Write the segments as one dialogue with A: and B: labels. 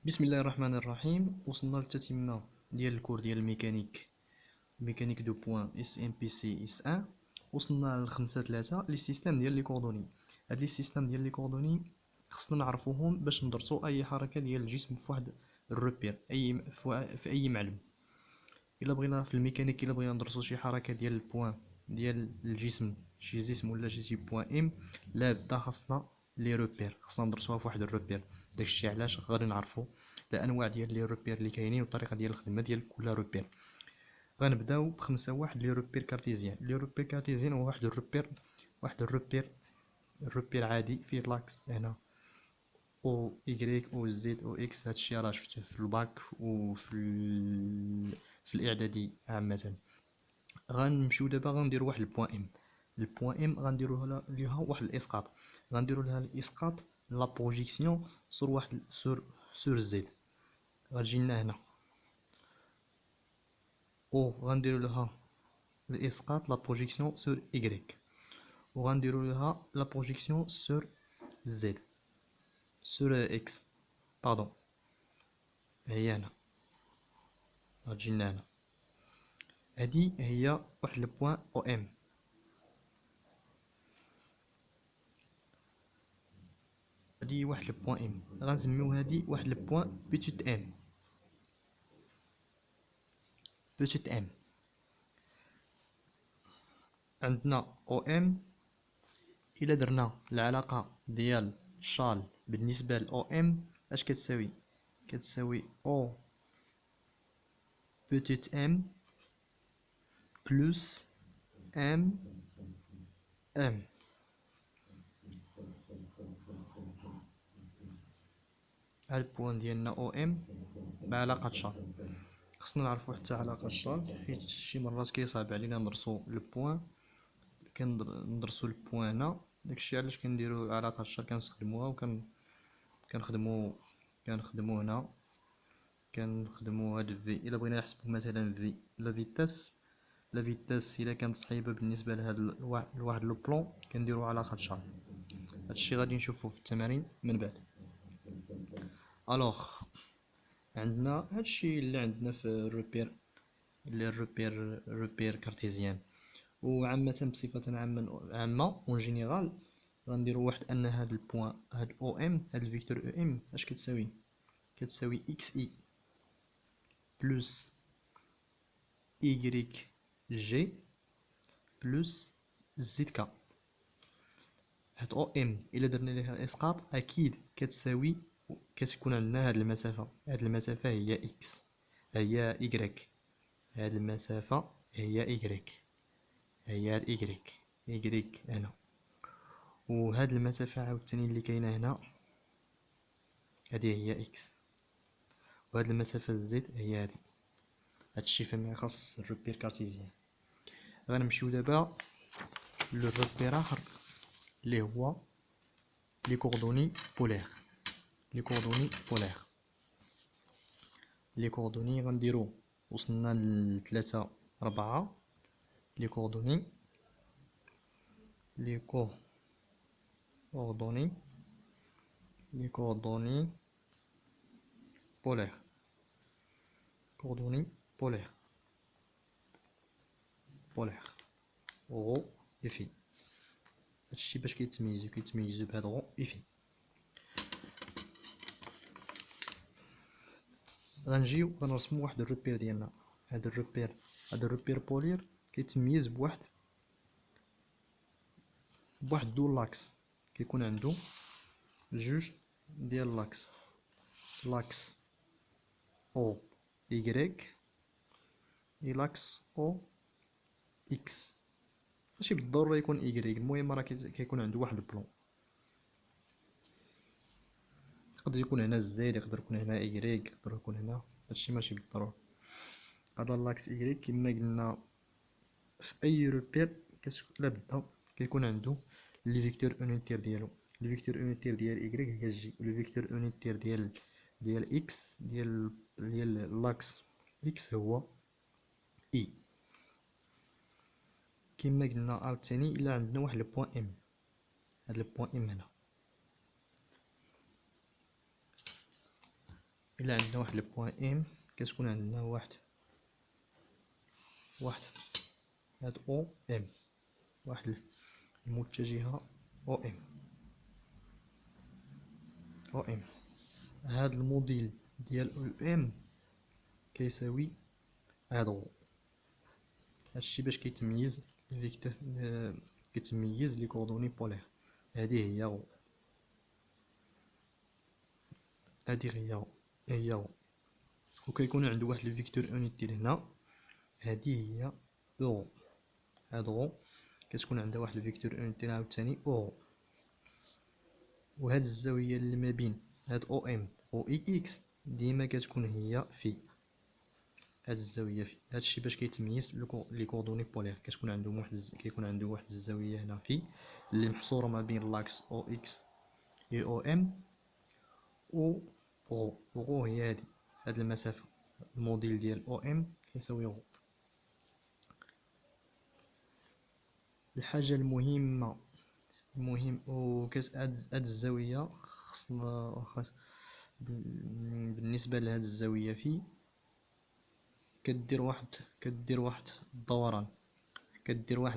A: بسم الله الرحمن الرحيم. وصلنا للتتمة ديال الكور ديال الميكانيك دو بوين اس ام بي سي اس 1. وصلنا لخمسة ثلاثة لي سيستيم ديال لي كوردوني. هاد لي سيستيم ديال لي كوردوني خصنا نعرفوهم باش ندرسو اي حركة ديال الجسم في واحد الروبير، في اي معلم. الا بغينا في الميكانيك، الا بغينا ندرسو شي حركة ديال البوين ديال الجسم، شي جسم ولا شي بوين ام، لا بدا خاصنا لي روبير، خاصنا ندرسوها في واحد الروبير. داكشي علاش غادي نعرفو الانواع ديال لي روبير اللي كاينين والطريقه ديال الخدمه ديال كل روبير. غنبداو بخمسه واحد لي روبير كارتيزيان. لي روبير كارتيزيان هو واحد الروبير عادي فيه لاكس هنا او ايكغيك او زد او اكس. هادشي راه شفتو في الباك في الاعدادي عامه. غنمشيو دابا غنديرو واحد البوان ام. البوان ام غنديرو ليها واحد الاسقاط، غنديرو لها الاسقاط لا بروجيكسيون سور واحد سور زد. غتجي لنا هنا او غنديرو لها الاسقاط لا بروجيكسيون سور ايكغيك، وغنديرو لها لا بروجيكسيون سور زد سور اكس باردون. هي هنا غتجي لنا هنا. هادي هي واحد البوان او ام. هادي واحد البوان ام، غنسميو هادي واحد البوان بيتيت ام. بيتيت ام عندنا او ام. الا درنا العلاقه ديال شال بالنسبه ل او ام اش كتساوي؟ كتساوي او بوتيت ام بلس ام ام. هاد البوان ديالنا او ام بعلاقه شال. خصنا نعرفو حتى علاقه شال حيت شي مرات كيصعب علينا ندرسو البوان، كندرسو البوان هنا. داكشي علاش كنديرو علاقه شال كنستخدموها كنخدمو هنا. كنخدمو هاد في الا بغينا نحسبو مثلا في لا فيتاس الا كانت صعيبه بالنسبه لواحد لو بلون كنديرو علاقه شال. هادشي غادي نشوفو في التمارين من بعد. الوغ عندنا هادشي اللي عندنا في الروبير كارتيزيان. وعامة بصفة عامة اون جينيرال غنديرو واحد ان هاد البوان، هاد او ام، هاد الفيكتور او ام اش كتساوي؟ كتساوي اكس اي بلس ايكغيك جي بلس زد كا. هاد او ام الا درنا ليها اسقاط اكيد كتكون عندنا هاد المسافه هي اكس، هي ايكغيك. هاد المسافه هي ايكغيك، هي هاد ايكغيك هنا. وهاد المسافه عاوتاني اللي كاينه هنا هادي هي اكس، وهاد المسافه زد هي هادي. هادشي فيما يخص الروبير كارتيزيان. غنمشيو دابا للروبير اخر اللي هو لي كوردوني بولير. لي كوردوني بولير، لي كوردوني غنديرو وصلنا لثلاثة ربعة. لي كوردوني لي كوردوني لي كوردوني بولير. كوردوني بولير غو اي. هادشي باش كيتميزو بهاد غو اي. غنجيو غنرسمو واحد الروبير ديالنا. هاد الروبير بولير كيتميز بواحد دو لاكس. كيكون عندو جوج ديال لاكس او ايكغيك اي لاكس او اكس. ماشي بالضرورة يكون ايكغيك، المهم راه كيكون عندو واحد البلون. يقدر يكون هنا زد، يقدر يكون هنا ايكغيك، يقدر يكون هنا، هادشي ماشي بالضرورة. هذا لاكس ايكغيك كما قلنا في اي روبير لابد كيكون عندو لي فيكتور اونيتير ديالو. لي فيكتور اونيتير ديال ايكغيك هي جي، ولي فيكتور اونيتير ديال اكس ديال لاكس اكس هو اي. كما قلنا عاوتاني الا عندنا واحد البوان ام، هاد البوان ام هنا إلا عندنا واحد البوان ام كتكون عندنا واحد هاد او ام، واحد المتجهة او ام. هاد الموديل ديال او ام كيساوي هادو. هادشي باش كيتميز الفيكتور، كيتميز لي كوردوني بولير. هادي هي او، وكيكون عنده واحد الفيكتور اونيتيل هنا، هادي هي او. هاد او كتكون عندها واحد الفيكتور اونيتيل عاوتاني او. وهاد الزاوية اللي ما بين هاد او ام و اي اكس ديما كتكون هي في هاد الزاوية في. هادشي باش كيتميز لي كوردوني بولير. كتكون عندهم كيكون عنده واحد الزاوية هنا في اللي محصورة ما بين لاكس او اكس اي او ام و غو هي هاد المسافة. الموديل ديال او ام كيساوي غو. الحاجة المهم هاد الزاوية خصنا بالنسبة لهاد الزاوية في كدير واحد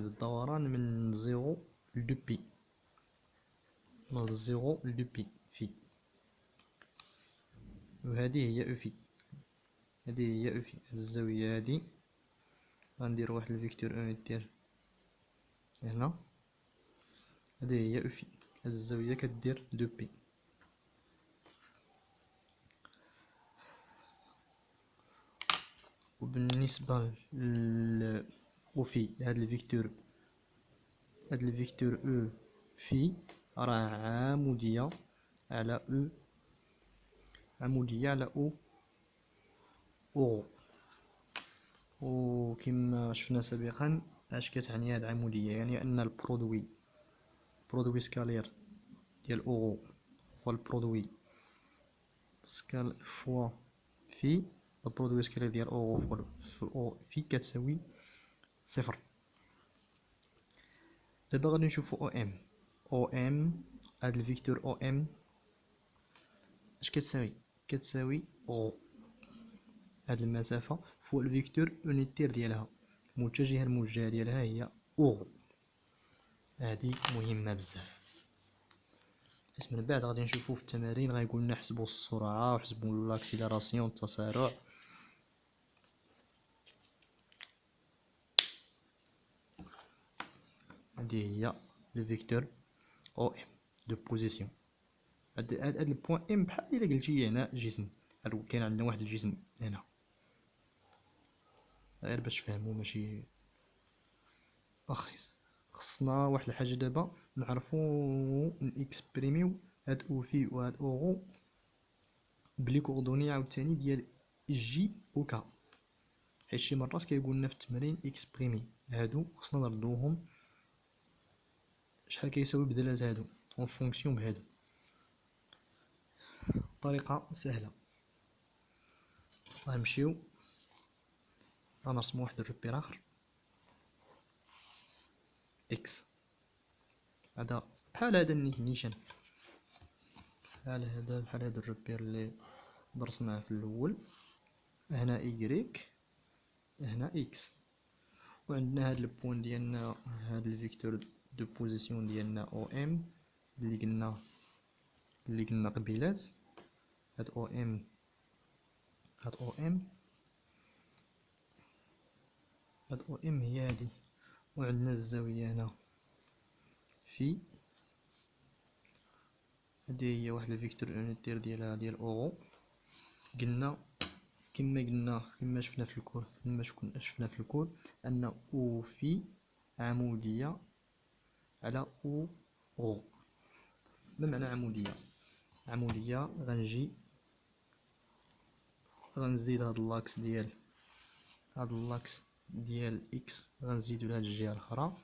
A: الدوران، من زيرو لدو بي، في. وهذه هي او في، هاد الزاوية هادي غندير واحد الفيكتور اونيتير هنا، هذه هي او في. هاد الزاوية كدير دو بي. وبالنسبة او في هاد الفيكتور او في راه عمودية على او. وكما شفنا سابقا اش كتعني هاد العمودية، يعني ان برودوي سكالير ديال او هو البرودوي سكال فوا في. البرودوي سكالير ديال او فوا في كتساوي صفر. دابا غادي نشوفو او ام. هاد الفيكتور او ام اش كتساوي او. هاد المسافة فوق الفيكتور اونيتير ديالها، الموجهة ديالها هي او. هادي مهمة بزاف، حيت من بعد غادي نشوفو في التمارين غايقول لنا حسبوا السرعة وحسبوا لاكسيلاراسيون التسارع. هادي هي لو فيكتور او ام دو بوزيسيون. هاد البوان ام بحال الا قلتي هنا جسم، كاين عندنا واحد الجسم هنا، غير باش تفهموا ماشي اخيس. خصنا واحد الحاجه دابا نعرفو نكسبريميو هاد او في وهاد او بلي كوردوني عاوتاني ديال جي و كا، حيت شي مرات كيقول لنا في التمرين اكسبريمي هادو، خصنا نردوهم شحال كيساوي بدلات هادو اون فونكسيون بهادو. طريقه سهله، غنمشيو غنرسمو واحد الروبير اخر اكس. هذا بحال هذا النيشان، بحال هذا الروبير اللي درسناه في الاول. هنا ايكغيك، هنا اكس. وعندنا هاد البوين ديالنا، هاد الفيكتور دو بوزيسيون ديالنا او ام اللي قلنا قبيلات. هاد او ام هي هادي. وعندنا الزاوية هنا في، هادي هي واحد الفيكتور اونيتير ديالها ديال او. قلنا كما شفنا في الكور ان او في عمودية على او. ما معنى عمودية؟ غنزيد هاد اللاكس ديال اكس غنزيدو لهاد الجهة الاخرى،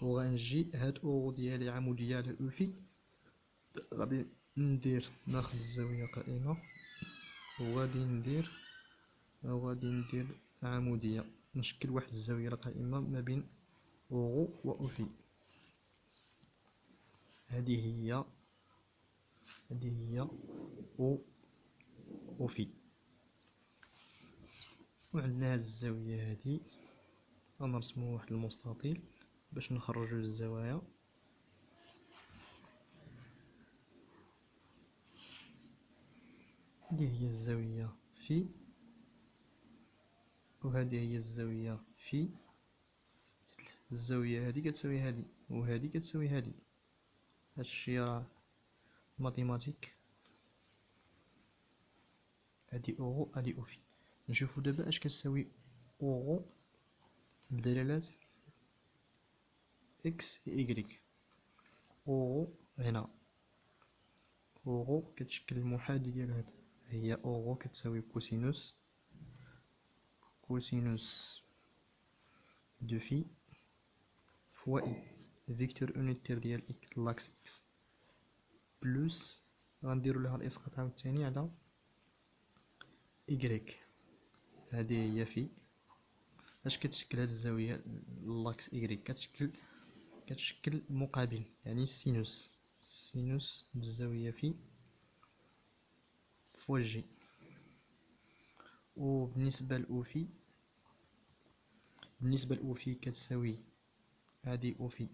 A: وغنجي هاد او ديالي عمودية على او في. غادي ناخد الزاوية قائمة وغادي ندير عمودية، نشكل واحد الزاوية قائمة ما بين او و في. هذه هي او او في. وعندنا هاد الزاوية هادي غنرسمو واحد المستطيل باش نخرجو الزوايا. هادي هي الزاوية في، وهادي هي الزاوية في. الزاوية هادي كتساوي هادي، وهادي كتساوي هادي. هادشي راه ماتيماتيك. هادي أورو، هادي أو في. نشوفو دابا اش كتساوي أورو بدلالة إكس إيكغيك. أورو هنا، أورو كتشكل المحاذي ديال هادا، هي أورو كتساوي كوسينوس دو في فوا إي، فيكتور أونيتير ديال لاكس إكس، بلوس غنديرو ليها الإسقاط عاوتاني على إيكغيك. هادي هي في. اش كتشكل هاد الزاوية لاكس إيكغيك؟ كتشكل مقابل، يعني سينوس بالزاوية في فوا جي. وبالنسبة لأوفي، كتساوي هادي أوفي،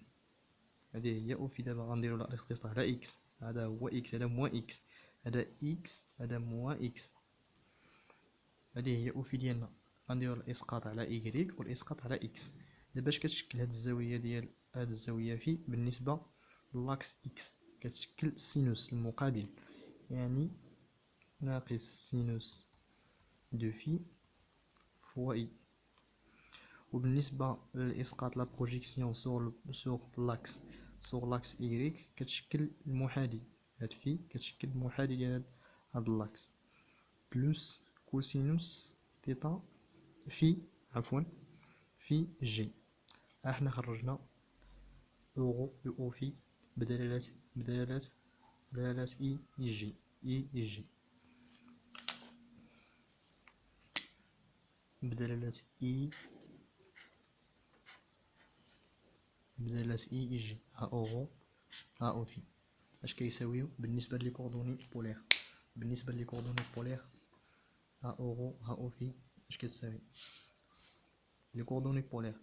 A: هادي هي أوفي. دابا غنديرو لها الإسقاط على إكس، هذا هو إكس، هذا موا إكس، هذا إكس، هذا موا إكس. هادي هي أوفي ديالنا. غنديرو الإسقاط على إيكغيك والإسقاط على إكس. دابا اش كتشكل هاد الزاوية ديال هاد الزاوية في بالنسبة للاكس إكس؟ كتشكل السينوس المقابل، يعني ناقص سينوس دو في فوا إي. وبالنسبة للإسقاط لا بروجيكسيون سور لاكس إيكغيك كتشكل المحاذي. هاد في كتشكل المحاذي ديال هاد اللاكس، بلوس كوسينوس تيتا في في جي. احنا خرجنا أورو أو في بدلالة إي جي، بدلالة إي جي. ها أورو ها أو في اش كيساويو بالنسبة لي كوردوني بولير؟ ها أورو ها أو في اش كتساوي؟ لي كوردوني بولير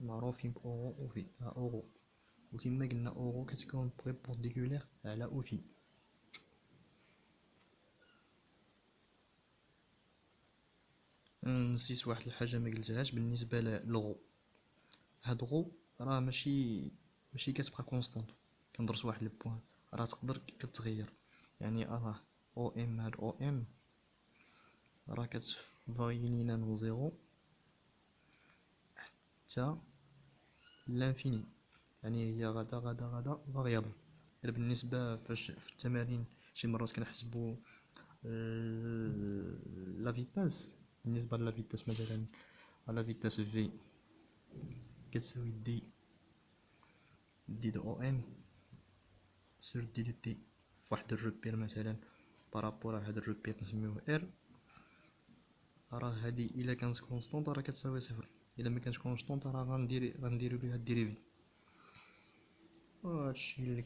A: معروفين بأورو أو في. ها أورو، وكما قلنا أورو كتكون بريبونديكولير على أو في. نسيت واحد الحاجة مقلتهاش بالنسبة للغو. هاد غو راه ماشي كتبقى كونستونط. كندرس واحد البوان راه تقدر كتغير، يعني راه او ام، هاد او ام راه كتفاري لينا من زيرو حتى لانفيني، يعني هي غدا فاريابل. غير بالنسبة فاش في التمارين شي مرات كنحسبو لا فيتاس. بالنسبة لا فيتاس مثلا، لا فيتاس في كتساوي دي دو او ام سور دي دو تي فواحد الروبير مثلا بارابور هاد الروبير نسميوه ار. راه هادي الا كانت كونستونط راه كتساوي صفر، الا ما كانش كونستونط راه غنديرو بها الديريفي. هادشي اللي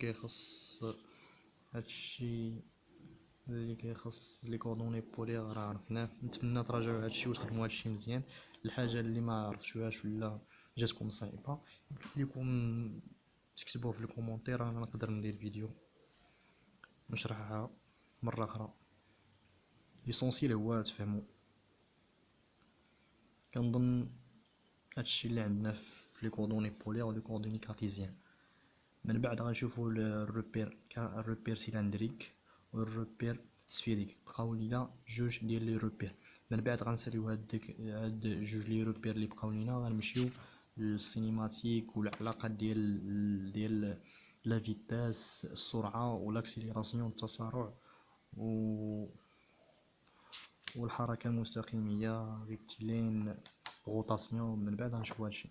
A: كيخص لي كوردوني بولير راه عرفناه. نتمنى تراجعوا هادشي وتخدموا هادشي مزيان. الحاجه اللي ما عرفتوهاش ولا جاتكم صعيبه ليكم تكتبوه في الكومونتير، انا نقدر ندير فيديو نشرحها مره اخرى. ليسونسيال هو تفهموا. كنظن هادشي اللي عندنا في لي كوردوني بولير و لي كوردوني كارتيزيان. من بعد غنشوفوا الروبير سيلندريك والروبير سفيريك. بقاو لينا جوج ديال لي روبير. من بعد غنساليو هاد جوج لي روبير اللي بقاو لينا، غنمشيو للسينيماتيك والعلاقه ديال لا فيتاس، السرعه والاكسيليراسيون، التسارع والحركه المستقيميه، ريكتيلين، روتاسيون. من بعد غنشوفو هادشي.